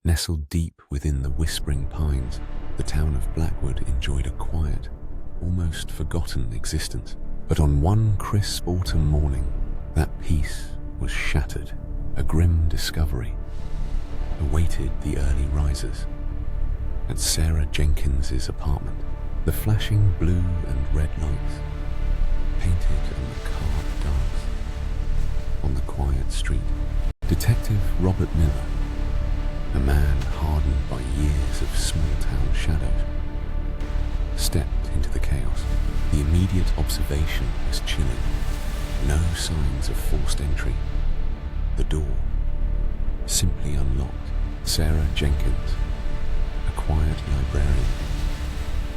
Nestled deep within the whispering pines, the town of Blackwood enjoyed a quiet, almost forgotten existence. But on one crisp autumn morning, that peace was shattered. A grim discovery awaited the early risers. At Sarah Jenkins's apartment, the flashing blue and red lights painted a macabre dance on the quiet street. Detective Robert Miller, a man hardened by years of small-town shadows, stepped into the chaos. The immediate observation was chilling. No signs of forced entry. The door simply unlocked. Sarah Jenkins, a quiet librarian,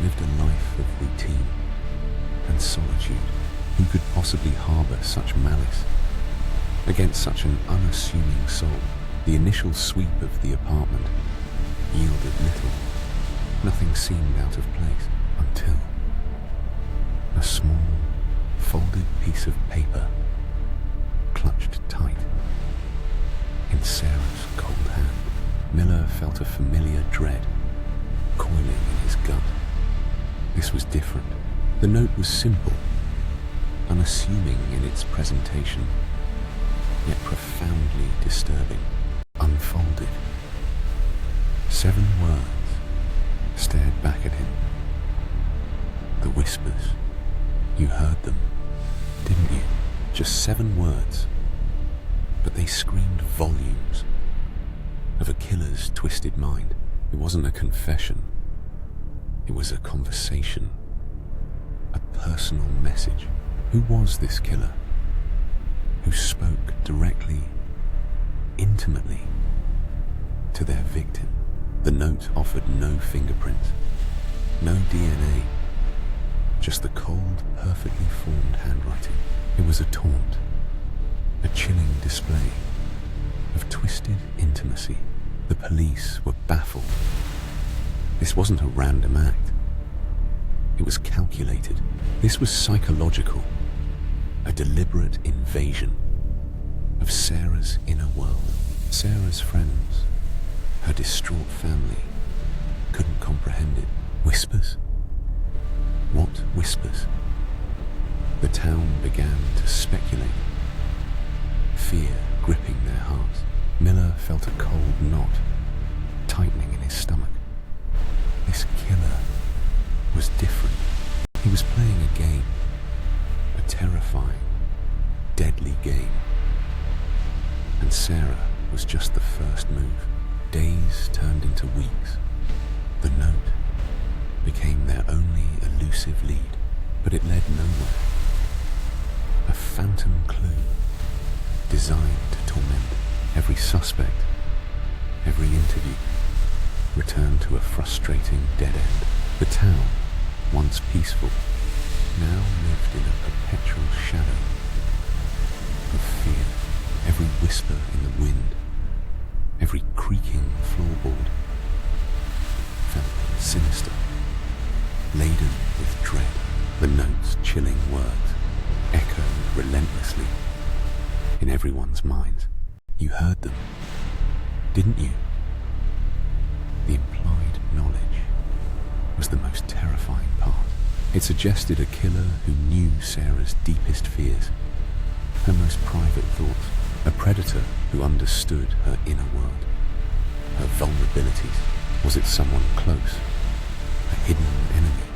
lived a life of routine and solitude. Who could possibly harbor such malice against such an unassuming soul? The initial sweep of the apartment yielded little. Nothing seemed out of place until a small, folded piece of paper clutched tight in Sarah's cold hand. Miller felt a familiar dread coiling in his gut. This was different. The note was simple, unassuming in its presentation, yet profoundly disturbing. Unfolded. 7 words stared back at him. The whispers. You heard them, didn't you? Just 7 words, but they screamed volumes of a killer's twisted mind. It wasn't a confession. It was a conversation, a personal message. Who was this killer? Who spoke directly, intimately, to their victim? The note offered no fingerprints, no DNA, just the cold, perfectly formed handwriting. It was a taunt, a chilling display of twisted intimacy. The police were baffled. This wasn't a random act. It was calculated. This was psychological, a deliberate invasion of Sarah's inner world. Sarah's friends, her distraught family, couldn't comprehend it. Whispers? What whispers? The town began to speculate, fear gripping their hearts. Miller felt a cold knot tightening in his stomach. This killer was different. He was playing a game, a terrifying, deadly game. And Sarah was just the first move. Days turned into weeks. The note became their only elusive lead, but it led nowhere. A phantom clue designed to torment. Every suspect, every interview returned to a frustrating dead end. The town, once peaceful, now lived in a perpetual shadow of fear. Every whisper in the wind, every creaking floorboard felt sinister, laden with dread. The note's chilling words echoed relentlessly in everyone's minds. You heard them, didn't you? The implied knowledge was the most terrifying part. It suggested a killer who knew Sarah's deepest fears, her most private thoughts, a predator who understood her inner world, her vulnerabilities. Was it someone close, a hidden enemy,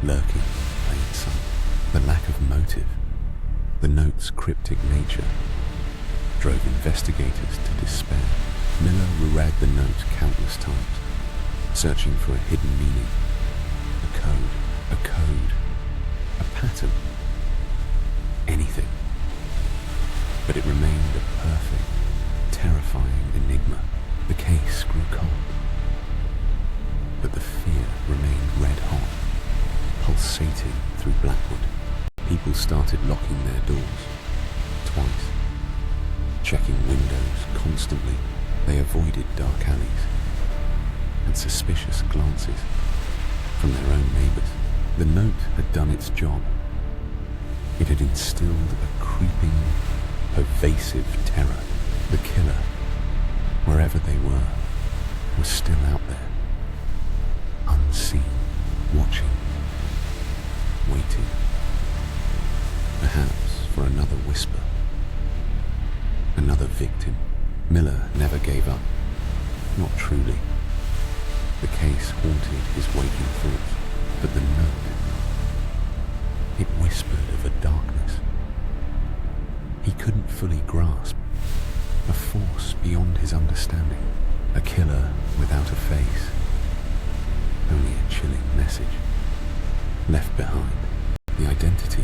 lurking in plain sight? The lack of motive, the note's cryptic nature, drove investigators to despair. Miller reread the note countless times, searching for a hidden meaning, a code, a pattern, anything. But it remained a perfect, terrifying enigma. The case grew cold, but the fear remained red hot, pulsating through Blackwood. People started locking their doors, twice, checking windows constantly. They avoided dark alleys and suspicious glances from their own neighbors. The note had done its job. It had instilled a creeping, pervasive terror. The killer, wherever they were, was still out there, unseen, watching, waiting, perhaps for another whisper, another victim. Miller never gave up, not truly. The case haunted his waking thoughts, but the note, it whispered of a darkness he couldn't fully grasp, a force beyond his understanding, a killer without a face, only a chilling message. Left behind, the identity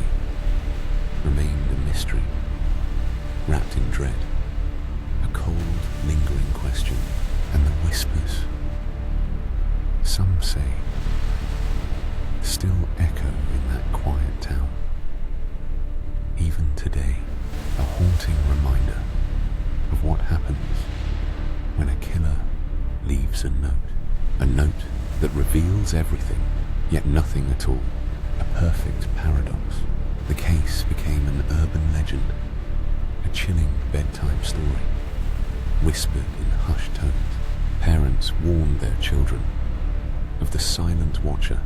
remained a mystery, wrapped in dread, a cold, lingering question, and the whispers, some say, still echo in that quiet town. Even today, a haunting reminder of what happens when a killer leaves a note that reveals everything, yet nothing at all, a perfect paradox. The case became an urban legend, a chilling bedtime story, whispered in hushed tones. Parents warned their children of the silent watcher,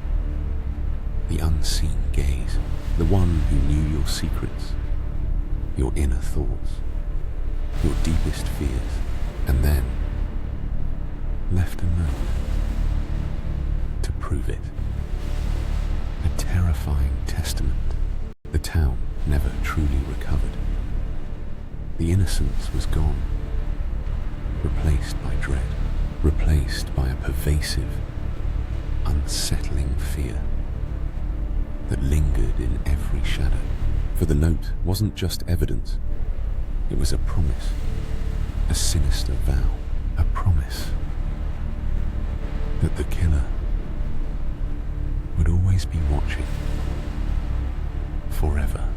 the unseen gaze, the one who knew your secrets, your inner thoughts, your deepest fears, and then left a note to prove it. A terrifying testament. The town never truly recovered. The innocence was gone, replaced by dread, replaced by a pervasive, unsettling fear that lingered in every shadow. For the note wasn't just evidence, it was a promise, a sinister vow, a promise that the killer would always be watching, forever.